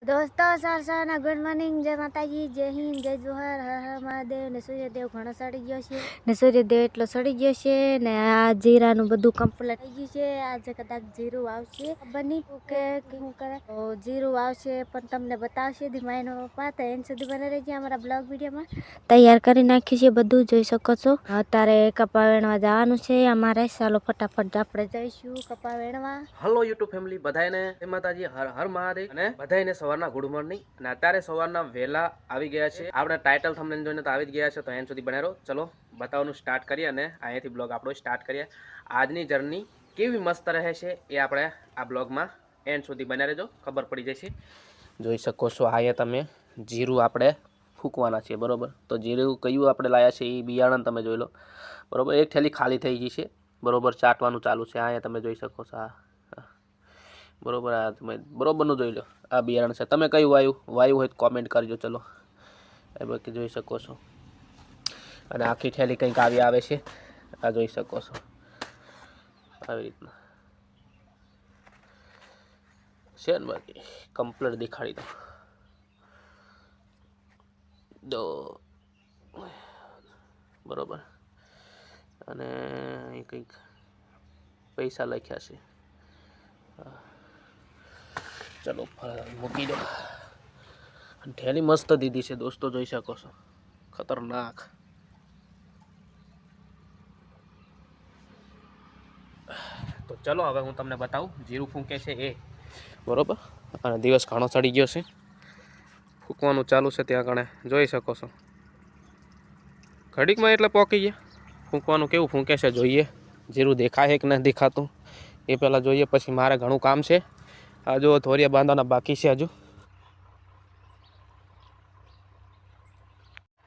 दोस्तों Sarsana good morning जय माताजी जय हिंद जय जोहर हर हर महादेव ने सूर्यदेव घणो सड़ी गयो छे ने सूर्यदेव એટલો સડી ગયો છે ને આ જીરાનું બધું કમ્પ્લીટ થઈ ગયું છે આજે કદાચ જીરું આવશે બની કે શું કરે તો જીરું આવશે પણ તમને બતાવશે દી માયનો પાતા એન સુધી બને રહેજે અમારા બ્લોગ વિડિયોમાં તૈયાર કરી નાખ્યું છે બધું જોઈ શકો છો અત્યારે કપા વેણવા જવાનું છે અમારે ચાલો ફટાફટ આપણે જઈશું કપા વેણવા हेलो यूट्यूब फैमिली बधाईने जय माताजी हर हर महादेव અને બધાઈને સવારના ગુડ મોર્નિંગ અને અત્યારે સવારના વહેલા આવી ગયા છે આપણે ટાઇટલ થંબનેલ જોઈને તો આવી જ ગયા છે તો એન્ડ સુધી બને રહો ચલો બતાવવાનું સ્ટાર્ટ કરીએ અને અહીંયાથી બ્લોગ આપણો સ્ટાર્ટ કરીએ આજની જર્ની કેવી મસ્ત રહે છે એ આપણે આ બ્લોગમાં એન્ડ સુધી બને રહેજો ખબર પડી જશે જોઈ શકો છો અહીંયા તમે જીરું આપણે ફૂંકવાના છે બરોબર તો જીરું કયું આપણે લાયા છે એ બિયારણ તમે જોઈ લો બરોબર એક થેલી ખાલી થઈ ગઈ છે બરોબર ચાટવાનું ચાલુ છે અહીંયા તમે જોઈ શકો છો બરોબર આ તમે બરોબરનું જોઈ લો આ બિયારણ છે તમે કયું વાયુ હોય તો કોમેન્ટ કરજો ચલો એ બાકી જોઈ શકો છો અને આખી થેલી કંઈક આવી આવે છે આ જોઈ શકો છો આવી રીતના છે ને બાકી કમ્પ્લીટ દેખાડી દો બરોબર અને અહીં કંઈક પૈસા લખ્યા છે चलो मूकी दो थैली मस्त दीदी से दोस्तों જોઈ શકો છો खतरनाक तो चलो હવે હું તમને બતાવું જીરું ફૂંકે છે એ બરોબર અને દિવસ ઘણો ચડી ગયો છે ફૂંકવાનું ચાલુ છે ત્યાં કણે જોઈ શકો છો ઘડીકમાં એટલે પોકી ગયા ફૂંકવાનું કેવું ફૂંકે છે જોઈએ જીરું દેખાય કે ન દેખાતું એ પહેલાં જોઈએ પછી મારે ઘણું કામ છે આ જો થોરિયા બાંધવાના બાકી છે હજુ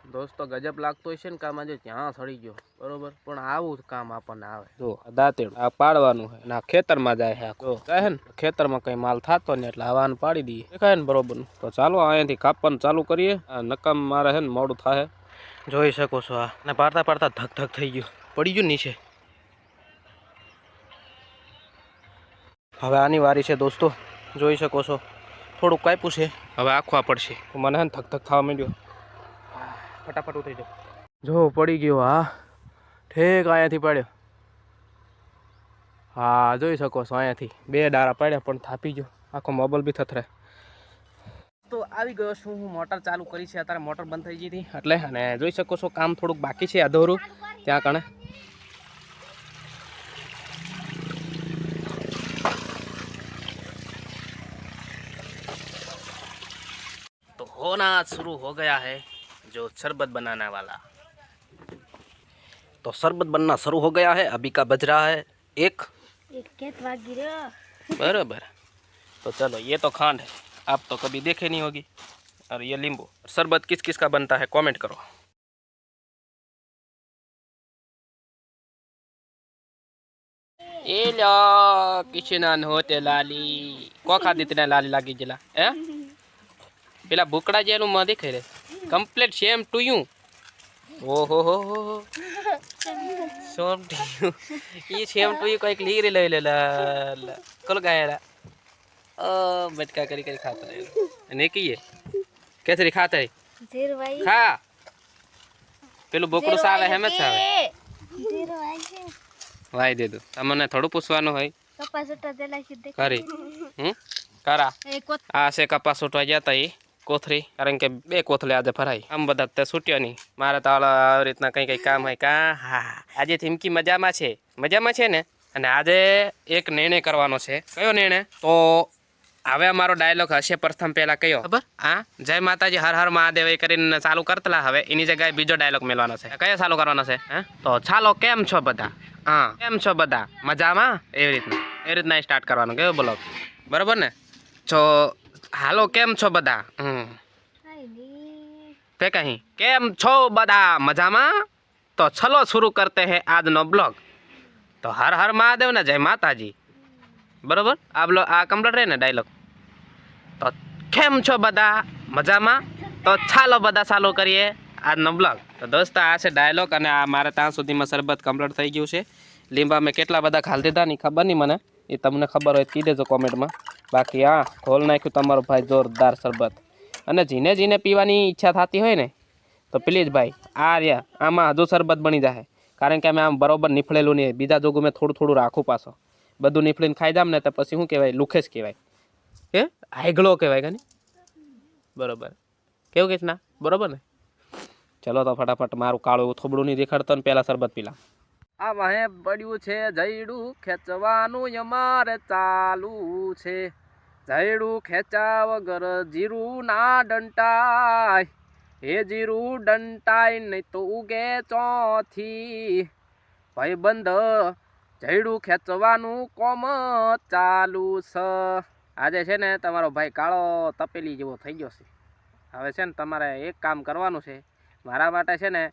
દોસ્તો ગજબ લાગતો છે ને કામ આજે ત્યાં સડી ગયો બરોબર પણ આવું કામ આપણને આવે જો દાંતેડું આ પાડવાનું છે અને આ ખેતરમાં જાય છે જો કહે ને ખેતરમાં કંઈ માલ થતો ને એટલે હવાનું પાડી દઈએ દેખાય ને બરોબરનું તો ચાલો અહીંયાથી કાપવાનું ચાલુ કરીએ આ નકામ મારે છે ને મોડું થાય જોઈ શકો છો આ ને પાડતા પાડતા ધક ધક થઈ ગયું પડી ગયું નીચે હવે આની વારી છે દોસ્તો જોઈ શકો છો થોડુંક કાપ્યું છે હવે આખવા પડશે મને ને થક થક થવા માંડ્યો ફટાફટ ઉતરી જાઓ જો પડી ગયો હા ઠેક અહીંયાથી પડ્યો હા જોઈ શકો છો અહીંયાથી બે ડારા પડ્યા પણ થાપી ગયો આખો મોબાઈલ બી થથરે તો આવી ગયો છું હું મોટર ચાલુ કરી છે અત્યારે મોટર બંધ થઈ ગઈ હતી એટલે અને જોઈ શકો છો કામ થોડુંક બાકી છે અધૂરું ત્યાં કણે होना शुरू हो गया है जो शरबत बनाने वाला तो शरबत बनना शुरू हो गया है अभी का बज रहा है एक बराबर तो चलो ये तो खांड है आप तो कभी देखे नहीं होगी और ये नींबू शरबत किस किस का बनता है कमेंट करो ए लो किशन होते लाली को खा देते लाली लागी जिला है પેલા ભૂકડા જેનું માં દેખાય રે કમ્પ્લીટ સેમ ટુ યુ ઓહો હો હો સેમ ટુ યુ ये सेम टू यू कईक लीरे लई ले कल गायरा ओ बटका करी करी खाता है ने की है कैसे खाता है जीरो भाई खा પેલું ભૂકડું સાવે હેમે સાવે જીરો ભાઈ છે વાઈ દે દો તમને થોડું પૂછવાનું હોય કપાસ ઉટા દેલા સીધે કરી કરા આ છે કપાસ ઉટવા જતા એ કોથરી કારણ કે બે કોથલે આજે ભરાય આમ બધા તે છૂટ્યો નહીં મારે તો આવી રીતના કંઈ કંઈ કામ હોય કા હા આજે થીમકી મજામાં છે ને અને આજે એક નિર્ણય કરવાનો છે કયો નિર્ણય તો હવે અમારો ડાયલોગ હશે પ્રથમ પહેલાં કયો ખબર હા જય માતાજી હર હર મહાદેવ એ કરીને ચાલુ કરતલા હવે એની જગ્યાએ બીજો ડાયલોગ મેળવાનો છે કયો ચાલુ કરવાનો છે હા તો ચાલો કેમ છો બધા હા કેમ છો બધા મજામાં એવી રીતના સ્ટાર્ટ કરવાનું કયો બોલો બરાબર ને જો હાલો કેમ છો બધા पे कहीं केम छो बदा मजामा तो चलो शुरू करते हैं आज नो ब्लॉग तो हर हर महादेव ने जय माताजी बराबर आप लोग आ कम्प्लीट रहे ने डायलॉग तो केम छो बदा मजामा तो चालो बदा चालू करिए आज नो ब्लॉग तो दोस्तों आ से डायलॉग अने आ मारे ત્યાં સુધીમાં શરબત કમ્પ્લીટ થઈ ગયું છે લીંબા મેં કેટલા બધા ખાલ દીધા ની ખબર નહીં મને એ તમને ખબર હોય તો કહી દેજો કોમેન્ટમાં બાકી હા ખોલ નાખ્યું તમારો ભાઈ જોરદાર શરબત. અને જીને જીને પીવાની ઈચ્છા થતી હોય ને તો પ્લીઝ ભાઈ આ રહ્યા આમાં હજુ શરબત બની જાય. કારણ કે અમે આમ બરોબર નીફળેલું નહીં, બીજા જોગું મેં થોડું થોડું રાખું પાછો. બધું નીફળીને ખાઈ જામ ને તો પછી શું કહેવાય, લુખેશ કહેવાય કે આગળો કહેવાય કે નહીં? બરોબર કેવું કહીશ ના બરોબર ને? ચલો તો ફટાફટ મારું કાળું એવું થોબડું નહીં દેખાડતો ને પહેલાં શરબત પીલા. આ વાહે પડ્યું છે જયડું ખેંચવાનું અમારે ચાલુ છે. જયડું ખેંચા વગર જીરું ના ડંટાય, એ જીરું ડંટાય નહીં તો ઉગે ચોથી. ભાઈબંધ જયડું ખેંચવાનું કોમ ચાલુ છે. આજે છે ને તમારો ભાઈ કાળો તપેલી જેવો થઈ ગયો છે. હવે છે ને તમારે એક કામ કરવાનું છે મારા માટે છે ને,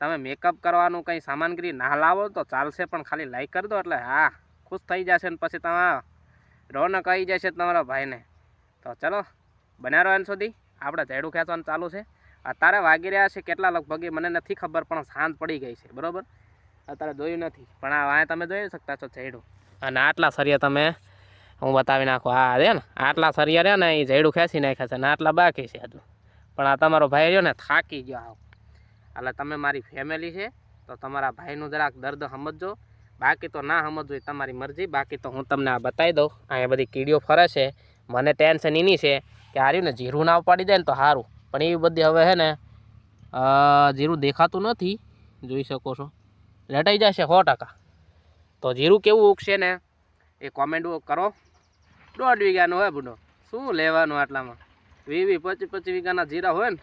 તમે મેકઅપ કરવાનું કંઈ સામાનગીરી ના લાવો તો ચાલશે, પણ ખાલી લાઈક કરી દો એટલે હા ખુશ થઈ જશે ને પછી તમે રોનક આવી જશે તમારા ભાઈને. તો ચલો બન્યા રહો એન સુધી. આપણે ઝેડું ખેંચવાનું ચાલુ છે. અત્યારે વાગી રહ્યા છે કેટલા લગભગ મને નથી ખબર, પણ સાંજ પડી ગઈ છે બરાબર. અત્યારે જોયું નથી પણ આ વાંય તમે જોઈ શકતા છો ઝેડું. અને આટલા સરિયા તમે હું બતાવી નાખું. હા રે ને આટલા સરિયા રહ્યા ને એ ઝેડું ખેંચી નાખ્યા છે ને આટલા બાકી છે હજુ. પણ આ તમારો ભાઈ રહ્યો ને થાકી ગયો આવ. એટલે તમે મારી ફેમિલી છે તો તમારા ભાઈનું જરાક દર્દ સમજજો. બાકી તો ના સમજવું એ તમારી મરજી. બાકી તો હું તમને આ બતાવી દઉં. અહીંયા બધી કીડીઓ ફરે છે. મને ટેન્શન એની છે કે હાર્યું ને જીરું ના ઉપાડી દે ને તો સારું, પણ એવી બધી હવે છે ને જીરું દેખાતું નથી, જોઈ શકો છો. લટાઈ જશે 100%. તો જીરું કેવું ઉગશે ને એ કોમેન્ટ કરો. 1.5 વીઘાનું હોય બુડો, શું લેવાનું આટલામાં? 20-25 વીઘાના જીરા હોય ને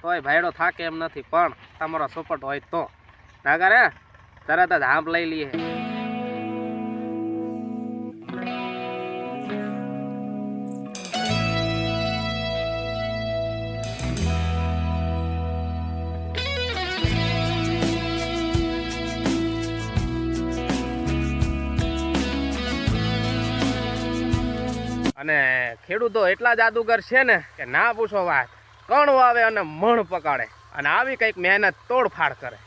તોય ભાઈડો થાકે એમ નથી, પણ તમારો સપોર્ટ હોય તો ના કરે તરત જ હાંપ લઈ લઈએ. અને ખેડૂતો એટલા જાદુગર છે ને કે ના પૂછો વાત. કણ વાવે અને મણ પકાડે અને આવી કંઈક મહેનત તોડફાડ કરે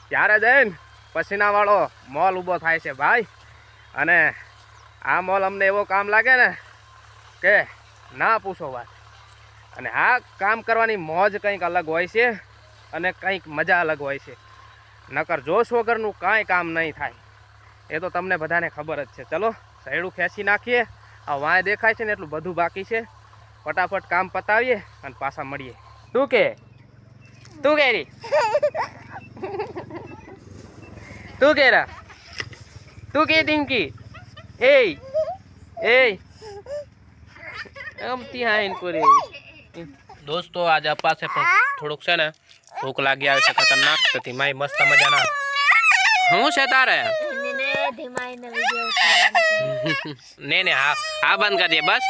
ત્યારે જઈને પસીનાવાળો મોલ ઊભો થાય છે ભાઈ. અને આ મોલ અમને એવો કામ લાગે ને કે ના પૂછો વાત. અને આ કામ કરવાની મોજ કંઈક અલગ હોય છે અને કંઈક મજા અલગ હોય છે. નકર જોશ વગરનું કાંઈ કામ નહીં થાય એ તો તમને બધાને ખબર જ છે. ચલો સૈડું ખેંચી નાખીએ. આ વાંય દેખાય છે ને એટલું બધું બાકી છે. ફટાફટ કામ પતાવીએ અને પાછા મળીએ. તું કે રી તું કે રા તું કે ટિંકી એ અમતી હાઈન કરે. દોસ્તો આજે અપાસે પણ થોડુંક છે ને ભૂખ લાગી આવે છે ખતરનાક. તેથી મારી મસ્ત મજાના શું છે તારે? ને હા બંધ કરી દે બસ.